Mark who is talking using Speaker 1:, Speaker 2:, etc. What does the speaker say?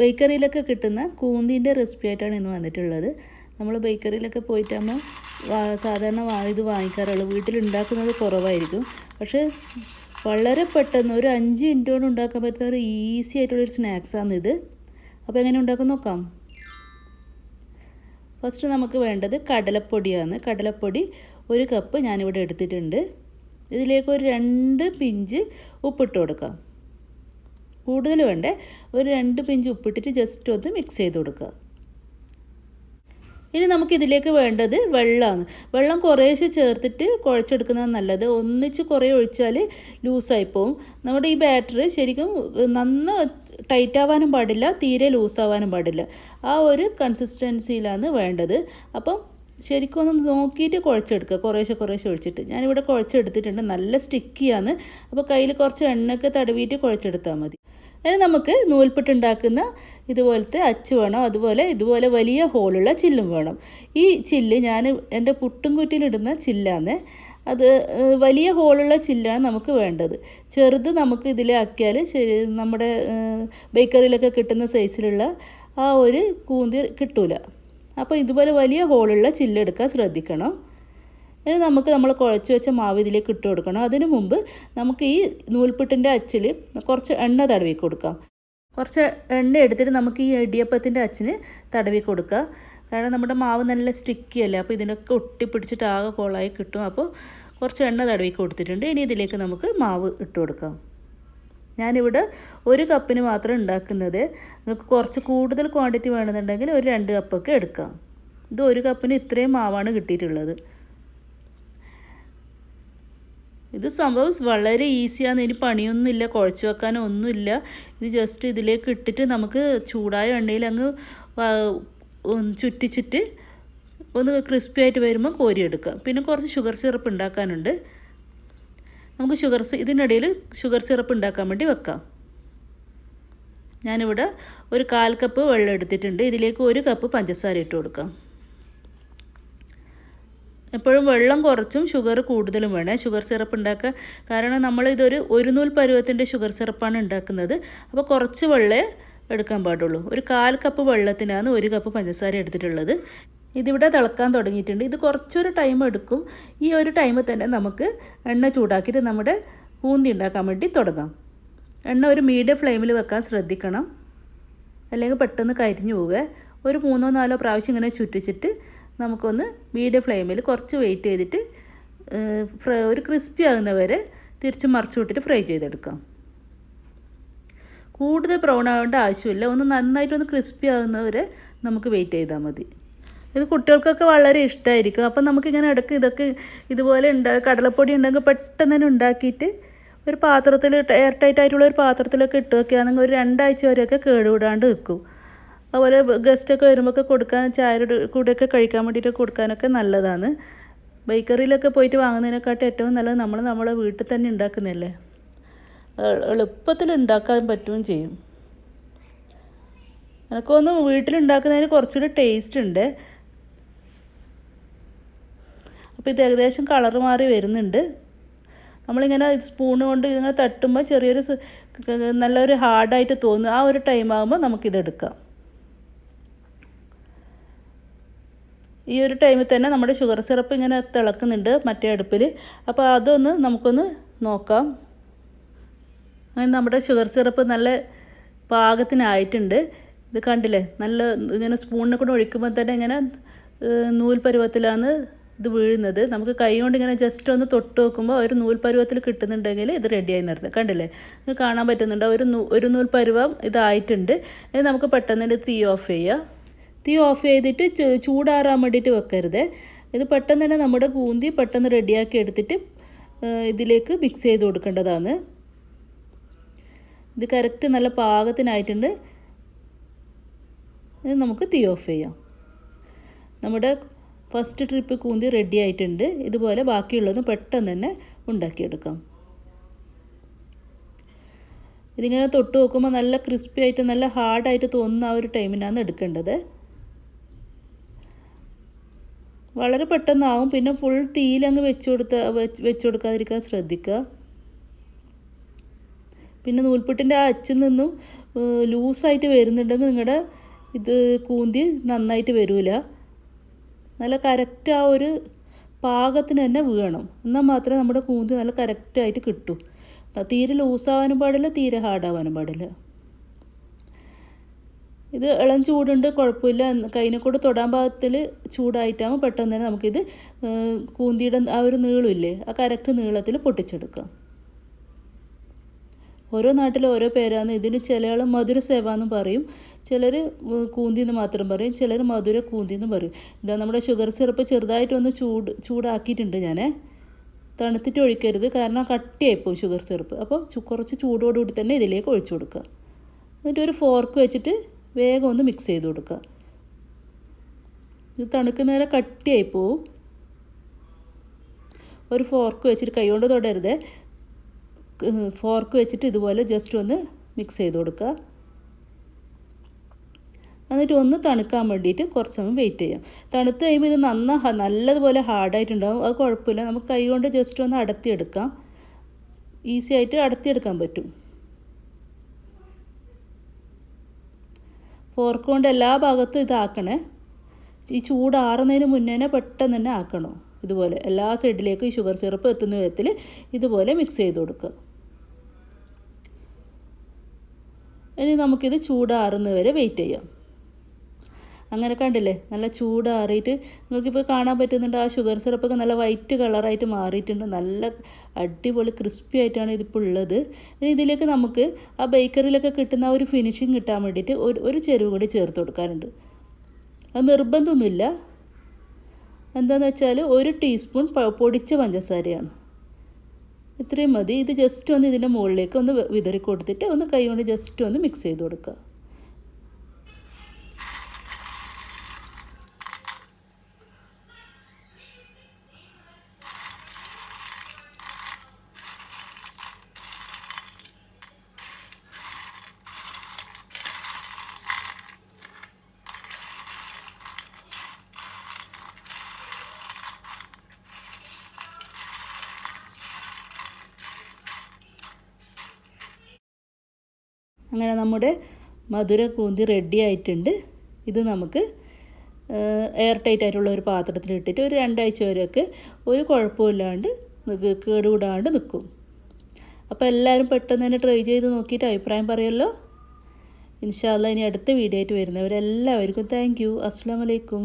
Speaker 1: ബേക്കറിയിലൊക്കെ കിട്ടുന്ന കൂന്തീൻ്റെ റെസിപ്പി ആയിട്ടാണ് ഇന്ന് വന്നിട്ടുള്ളത്. നമ്മൾ ബേക്കറിയിലൊക്കെ പോയിട്ടാകുമ്പോൾ സാധാരണ ഇത് വാങ്ങിക്കാറുള്ളൂ. വീട്ടിലുണ്ടാക്കുന്നത് കുറവായിരിക്കും. പക്ഷേ വളരെ പെട്ടെന്ന് ഒരു 5 മിനിറ്റ് കൊണ്ട് ഉണ്ടാക്കാൻ പറ്റുന്ന ഒരു ഈസി ആയിട്ടുള്ളൊരു സ്നാക്സാണ് ഇത്. അപ്പോൾ എങ്ങനെ ഉണ്ടാക്കാൻ നോക്കാം. ഫസ്റ്റ് നമുക്ക് വേണ്ടത് കടലപ്പൊടിയാണ്. കടലപ്പൊടി 1 കപ്പ് ഞാനിവിടെ എടുത്തിട്ടുണ്ട്. ഇതിലേക്ക് ഒരു 2 പിഞ്ച് ഉപ്പിട്ട് കൊടുക്കാം. കൂടുതൽ വേണ്ടേ, ഒരു 2 പിഞ്ച് ഉപ്പിട്ടിട്ട് ജസ്റ്റ് ഒന്ന് മിക്സ് ചെയ്ത് കൊടുക്കുക. ഇനി നമുക്കിതിലേക്ക് വേണ്ടത് വെള്ളമാണ്. വെള്ളം കുറേശ്ശെ ചേർത്തിട്ട് കുഴച്ചെടുക്കുന്നത് നല്ലത്. ഒന്നിച്ച് കുറേ ഒഴിച്ചാൽ ലൂസായി പോവും. നമ്മുടെ ഈ ബാറ്റർ ശരിക്കും ടൈറ്റ് ആവാനും പാടില്ല, തീരെ ലൂസാവാനും പാടില്ല. ആ ഒരു കൺസിസ്റ്റൻസിയിലാണ് വേണ്ടത്. അപ്പം ശരിക്കും ഒന്ന് നോക്കിയിട്ട് കുഴച്ചെടുക്കുക, കുറേശ്ശെ ഒഴിച്ചിട്ട്. ഞാനിവിടെ കുഴച്ചെടുത്തിട്ടുണ്ട്. നല്ല സ്റ്റിക്കിയാണ്. അപ്പോൾ കയ്യിൽ കുറച്ച് എണ്ണയൊക്കെ തടവിയിട്ട് കുഴച്ചെടുത്താൽ മതി. ഇനി നമുക്ക് നൂൽപുട്ടുണ്ടാക്കുന്ന ഇതുപോലത്തെ അച്ച് വേണം. ഇതുപോലെ വലിയ ഹോളുള്ള ചില്ലും വേണം. ഈ ചില്ല് ഞാൻ എൻ്റെ പുട്ടും കുറ്റിയിലിടുന്ന ചില്ലാണ്. അത് വലിയ ഹോളുള്ള ചില്ലാണ് നമുക്ക് വേണ്ടത്. ചെറുത് നമുക്ക് ഇതിലാക്കിയാൽ ശരി നമ്മുടെ ബേക്കറിയിലൊക്കെ കിട്ടുന്ന സൈസിലുള്ള ആ ഒരു കൂന്തി കിട്ടൂല. അപ്പോൾ ഇതുപോലെ വലിയ ഹോളുള്ള ചില്ലെടുക്കാൻ ശ്രദ്ധിക്കണം. ഇനി നമുക്ക് നമ്മൾ കുഴച്ച് വെച്ച മാവ് ഇതിലേക്ക് ഇട്ട് കൊടുക്കണം. അതിനു മുമ്പ് നമുക്ക് ഈ നൂൽപുട്ടിൻ്റെ അച്ചിൽ കുറച്ച് എണ്ണ തടവി കൊടുക്കാം. കുറച്ച് എണ്ണ എടുത്തിട്ട് നമുക്ക് ഈ ഇടിയപ്പത്തിൻ്റെ അച്ചിന് തടവി കൊടുക്കുക. കാരണം നമ്മുടെ മാവ് നല്ല സ്റ്റിക്കി അല്ലേ, അപ്പോൾ ഇതിനൊക്കെ ഒട്ടിപ്പിടിച്ചിട്ട് ആകെ കോളായി കിട്ടും. അപ്പോൾ കുറച്ച് എണ്ണ തടവി കൊടുത്തിട്ടുണ്ട്. ഇനി ഇതിലേക്ക് നമുക്ക് മാവ് ഇട്ട് കൊടുക്കാം. ഞാനിവിടെ 1 കപ്പിന് മാത്രം ഉണ്ടാക്കുന്നത്. നിങ്ങൾക്ക് കുറച്ച് കൂടുതൽ ക്വാണ്ടിറ്റി വേണമെന്നുണ്ടെങ്കിൽ ഒരു 2 കപ്പൊക്കെ എടുക്കാം. ഇത് 1 കപ്പിന് ഇത്രയും മാവാണ് കിട്ടിയിട്ടുള്ളത്. ഇത് സംഭവം വളരെ ഈസിയാണ്. ഇനി പണിയൊന്നുമില്ല, കുഴച്ച് വെക്കാനോ ഒന്നുമില്ല. ഇത് ജസ്റ്റ് ഇതിലേക്ക് ഇട്ടിട്ട് നമുക്ക് ചൂടായ എണ്ണയിൽ അങ്ങ് ചുറ്റിച്ചിട്ട് ഒന്ന് ക്രിസ്പി ആയിട്ട് വരുമ്പോൾ കോരിയെടുക്കാം. പിന്നെ കുറച്ച് ഷുഗർ സിറപ്പ് ഉണ്ടാക്കാനുണ്ട്. നമുക്ക് ഇതിനിടയിൽ ഷുഗർ സിറപ്പ് ഉണ്ടാക്കാൻ വേണ്ടി വെക്കാം. ഞാനിവിടെ ഒരു 1/4 കപ്പ് വെള്ളം എടുത്തിട്ടുണ്ട്. ഇതിലേക്ക് 1 കപ്പ് പഞ്ചസാര ഇട്ട് കൊടുക്കാം. എപ്പോഴും വെള്ളം കുറച്ചും ഷുഗർ കൂടുതലും വേണേ ഷുഗർ സിറപ്പ് ഉണ്ടാക്കാൻ. കാരണം നമ്മളിതൊരു 1 നൂൽ പരുവത്തിൻ്റെ ഷുഗർ സിറപ്പാണ് ഉണ്ടാക്കുന്നത്. അപ്പോൾ കുറച്ച് വെള്ളമേ എടുക്കാൻ പാടുള്ളൂ. ഒരു 1/4 കപ്പ് വെള്ളത്തിനാണ് 1 കപ്പ് പഞ്ചസാര എടുത്തിട്ടുള്ളത്. ഇതിവിടെ തിളക്കാൻ തുടങ്ങിയിട്ടുണ്ട്. ഇത് കുറച്ചൊരു ടൈം എടുക്കും. ഈ ഒരു ടൈമിൽ തന്നെ നമുക്ക് എണ്ണ ചൂടാക്കിയിട്ട് നമ്മുടെ കൂന്തി ഉണ്ടാക്കാൻ വേണ്ടി തുടങ്ങാം. എണ്ണ ഒരു മീഡിയം ഫ്ലെയിമിൽ വെക്കാൻ ശ്രദ്ധിക്കണം, അല്ലെങ്കിൽ പെട്ടെന്ന് കരിഞ്ഞു പോവുക. ഒരു 3-4 പ്രാവശ്യം ഇങ്ങനെ ചുറ്റിച്ചിട്ട് നമുക്കൊന്ന് മീഡിയം ഫ്ലെയിമിൽ കുറച്ച് വെയിറ്റ് ചെയ്തിട്ട് ഒരു ക്രിസ്പി ആകുന്നവരെ തിരിച്ച് മറിച്ച് വിട്ടിട്ട് ഫ്രൈ ചെയ്തെടുക്കാം. കൂടുതൽ ബ്രൗൺ ആവേണ്ട ആവശ്യമില്ല. നന്നായിട്ടൊന്ന് ക്രിസ്പി ആകുന്നവരെ നമുക്ക് വെയിറ്റ് ചെയ്താൽ മതി. ഇത് കുട്ടികൾക്കൊക്കെ വളരെ ഇഷ്ടമായിരിക്കും. അപ്പം നമുക്കിങ്ങനെ ഇടയ്ക്ക് ഇതൊക്കെ ഇതുപോലെ കടലപ്പൊടി ഉണ്ടെങ്കിൽ പെട്ടെന്ന് തന്നെ ഉണ്ടാക്കിയിട്ട് ഒരു പാത്രത്തിൽ എയർ ടൈറ്റ് ആയിട്ടുള്ള ഒരു പാത്രത്തിലൊക്കെ ഇട്ട് വെക്കുകയാണെങ്കിൽ ഒരു 2 ആഴ്ച വരെയൊക്കെ കേടുവിടാണ്ട് വെക്കും. അതുപോലെ ഗസ്റ്റൊക്കെ വരുമ്പോഴൊക്കെ കൊടുക്കാൻ, ചായയുടെ കൂടെയൊക്കെ കഴിക്കാൻ വേണ്ടിയിട്ട് കൊടുക്കാനൊക്കെ നല്ലതാണ്. ബേക്കറിയിലൊക്കെ പോയിട്ട് വാങ്ങുന്നതിനെക്കാട്ടും ഏറ്റവും നല്ലത് നമ്മളെ വീട്ടിൽ തന്നെ ഉണ്ടാക്കുന്നതല്ലേ. എളുപ്പത്തിൽ ഉണ്ടാക്കാൻ പറ്റുകയും ചെയ്യും. എനിക്കൊന്ന് വീട്ടിലുണ്ടാക്കുന്നതിന് കുറച്ചുകൂടി ടേസ്റ്റ് ഉണ്ട്. അപ്പോൾ ഇത് ഏകദേശം കളറ് മാറി വരുന്നുണ്ട്. നമ്മളിങ്ങനെ സ്പൂണ് കൊണ്ട് ഇങ്ങനെ തട്ടുമ്പോൾ നല്ലൊരു ഹാർഡായിട്ട് തോന്നും. ആ ഒരു ടൈം ആകുമ്പോൾ നമുക്കിതെടുക്കാം. ഈ ഒരു ടൈമിൽ തന്നെ നമ്മുടെ ഷുഗർ സിറപ്പ് ഇങ്ങനെ തിളക്കുന്നുണ്ട് മറ്റേ അടുപ്പിൽ. അപ്പോൾ അതൊന്ന് നമുക്കൊന്ന് നോക്കാം. അങ്ങനെ നമ്മുടെ ഷുഗർ സിറപ്പ് നല്ല പാകത്തിനായിട്ടുണ്ട്. ഇത് കണ്ടില്ലേ, നല്ല ഇങ്ങനെ സ്പൂണിനെ കൂടെ ഒഴിക്കുമ്പോൾ തന്നെ ഇങ്ങനെ നൂൽ പരുവത്തിലാണ് ഇത് വീഴുന്നത്. നമുക്ക് കൈ കൊണ്ട് ഇങ്ങനെ ജസ്റ്റ് ഒന്ന് തൊട്ട് നോക്കുമ്പോൾ ഒരു നൂൽ പരുവത്തിൽ കിട്ടുന്നുണ്ടെങ്കിൽ ഇത് റെഡിയായി നിർത്തുക. കണ്ടില്ലേ, ഇത് കാണാൻ പറ്റുന്നുണ്ട്. ഒരു നൂൽ പരുവം ഇതായിട്ടുണ്ട്. ഇത് നമുക്ക് പെട്ടെന്ന് തീ ഓഫ് ചെയ്യുക. തീ ഓഫ് ചെയ്തിട്ട് ചൂടാറാൻ വേണ്ടിയിട്ട് വെക്കരുത്. ഇത് പെട്ടെന്ന് തന്നെ നമ്മുടെ കൂന്തി പെട്ടെന്ന് റെഡിയാക്കി എടുത്തിട്ട് ഇതിലേക്ക് മിക്സ് ചെയ്ത് കൊടുക്കേണ്ടതാണ്. ഇത് കറക്റ്റ് നല്ല പാകത്തിനായിട്ടുണ്ട്. ഇത് നമുക്ക് തീ ഓഫ് ചെയ്യാം. നമ്മുടെ ഫസ്റ്റ് ട്രിപ്പ് കൂന്തി റെഡി ആയിട്ടുണ്ട്. ഇതുപോലെ ബാക്കിയുള്ളതും പെട്ടെന്ന് തന്നെ ഉണ്ടാക്കിയെടുക്കാം. ഇതിങ്ങനെ തൊട്ട് നോക്കുമ്പോൾ നല്ല ക്രിസ്പി ആയിട്ട് നല്ല ഹാർഡായിട്ട് തോന്നുന്ന ആ ഒരു ടൈമിനാണ് എടുക്കേണ്ടത്. വളരെ പെട്ടെന്നാവും. പിന്നെ ഫുൾ തീയിലങ്ങ് വെച്ച് കൊടുക്കാതിരിക്കാൻ ശ്രദ്ധിക്കുക. പിന്നെ നൂൽപുട്ടിൻ്റെ ആ അച്ചിൽ നിന്നും ലൂസായിട്ട് വരുന്നുണ്ടെങ്കിൽ നിങ്ങളുടെ ഇത് കൂന്തി നന്നായിട്ട് വരില്ല. നല്ല കറക്റ്റ് ആ ഒരു പാകത്തിന് തന്നെ വീഴണം. എന്നാൽ മാത്രമേ നമ്മുടെ കൂന്തി നല്ല കറക്റ്റായിട്ട് കിട്ടൂ. തീരെ ലൂസാവാനും പാടില്ല, തീരെ ഹാർഡാവാനും പാടില്ല. ഇത് ഇളം ചൂടുണ്ട്, കുഴപ്പമില്ല. കൈനെ കൂടെ തൊടാൻ പാകത്തിൽ ചൂടായിട്ടാകുമ്പോൾ പെട്ടെന്ന് തന്നെ നമുക്കിത് കൂന്തിയുടെ ആ ഒരു നീളമില്ലേ, ആ കറക്റ്റ് നീളത്തിൽ പൊട്ടിച്ചെടുക്കാം. ഓരോ നാട്ടിലും ഓരോ പേരാണ്. ഇതിന് ചില ആൾ മധുര സേവ എന്നും പറയും, ചിലർ കൂന്തി എന്ന് മാത്രം പറയും, ചിലർ മധുര കൂന്തി എന്നും പറയും. ഇതാ നമ്മുടെ ഷുഗർ സിറപ്പ് ചെറുതായിട്ടൊന്ന് ചൂടാക്കിയിട്ടുണ്ട് ഞാൻ. തണുത്തിട്ട് ഒഴിക്കരുത്, കാരണം കട്ടിയായിപ്പോവും ഷുഗർ സിറപ്പ്. അപ്പോൾ കുറച്ച് ചൂടോടുകൂടി തന്നെ ഇതിലേക്ക് ഒഴിച്ചു കൊടുക്കുക. എന്നിട്ട് ഒരു ഫോർക്ക് വെച്ചിട്ട് വേഗം ഒന്ന് മിക്സ് ചെയ്ത് കൊടുക്കുക. ഇത് തണുക്കുന്നേരം കട്ടിയായിപ്പോവും. ഒരു ഫോർക്ക് വെച്ചിട്ട് കൈ കൊണ്ട് തൊടരുത്, ഫോർക്ക് വെച്ചിട്ട് ഇതുപോലെ ജസ്റ്റ് ഒന്ന് മിക്സ് ചെയ്ത് കൊടുക്കുക. എന്നിട്ട് ഒന്ന് തണുക്കാൻ വേണ്ടിയിട്ട് കുറച്ച് സമയം വെയിറ്റ് ചെയ്യാം. തണുത്ത് കഴിയുമ്പോൾ ഇത് നല്ലതുപോലെ ഹാർഡായിട്ടുണ്ടാകും. അത് കുഴപ്പമില്ല, നമുക്ക് കൈ കൊണ്ട് ജസ്റ്റ് ഒന്ന് അടത്തിയെടുക്കാം. ഈസി ആയിട്ട് അടത്തിയെടുക്കാൻ പറ്റും. ഫോർക്ക് കൊണ്ട് എല്ലാ ഭാഗത്തും ഇതാക്കണേ. ഈ ചൂടാറുന്നതിന് മുന്നേ പെട്ടെന്ന് തന്നെ ആക്കണം. ഇതുപോലെ എല്ലാ സൈഡിലേക്കും ഈ ഷുഗർ സിറപ്പ് എത്തുന്ന വിധത്തിൽ ഇതുപോലെ മിക്സ് ചെയ്ത് കൊടുക്കുക. ഇനി നമുക്കിത് ചൂടാറുന്നവരെ വെയിറ്റ് ചെയ്യാം. അങ്ങനെ കണ്ടില്ലേ, നല്ല ചൂടാറിയിട്ട് നിങ്ങൾക്കിപ്പോൾ കാണാൻ പറ്റുന്നുണ്ട്. ആ ഷുഗർ സിറപ്പൊക്കെ നല്ല വൈറ്റ് കളറായിട്ട് മാറിയിട്ടുണ്ട്. നല്ല അടിപൊളി ക്രിസ്പി ആയിട്ടാണ് ഇതിപ്പോൾ ഉള്ളത്. ഇനി ഇതിലേക്ക് നമുക്ക് ആ ബേക്കറിയിലൊക്കെ കിട്ടുന്ന ആ ഒരു ഫിനിഷിങ് കിട്ടാൻ വേണ്ടിയിട്ട് ഒരു ചെരുവ് കൂടി ചേർത്ത് കൊടുക്കാറുണ്ട്. അത് നിർബന്ധമൊന്നുമില്ല. എന്താണെന്ന് വെച്ചാൽ 1 ടീസ്പൂൺ പൊടിച്ച പഞ്ചസാരയാണ്. ഇത്രയും മതി. ഇത് ജസ്റ്റ് ഒന്ന് ഇതിൻ്റെ മുകളിലേക്ക് ഒന്ന് വിതറി കൊടുത്തിട്ട് ഒന്ന് കൈ കൊണ്ട് ജസ്റ്റ് ഒന്ന് മിക്സ് ചെയ്ത് കൊടുക്കുക. അങ്ങനെ നമ്മുടെ മധുര കൂന്തി റെഡി ആയിട്ടുണ്ട്. ഇത് നമുക്ക് എയർ ടൈറ്റ് ആയിട്ടുള്ള ഒരു പാത്രത്തിൽ ഇട്ടിട്ട് ഒരു 2 ആഴ്ച വരെയൊക്കെ ഒരു കുഴപ്പമില്ലാണ്ട് കേടുകൂടാണ്ട് നിൽക്കും. അപ്പോൾ എല്ലാവരും പെട്ടെന്ന് തന്നെ ട്രൈ ചെയ്ത് നോക്കിയിട്ട് അഭിപ്രായം പറയുമല്ലോ. ഇൻഷാ അല്ലാഹ് ഇനി അടുത്ത വീഡിയോ ആയിട്ട് വരുന്നവരെല്ലാവർക്കും താങ്ക് യു. അസ്സലാമു അലൈക്കും.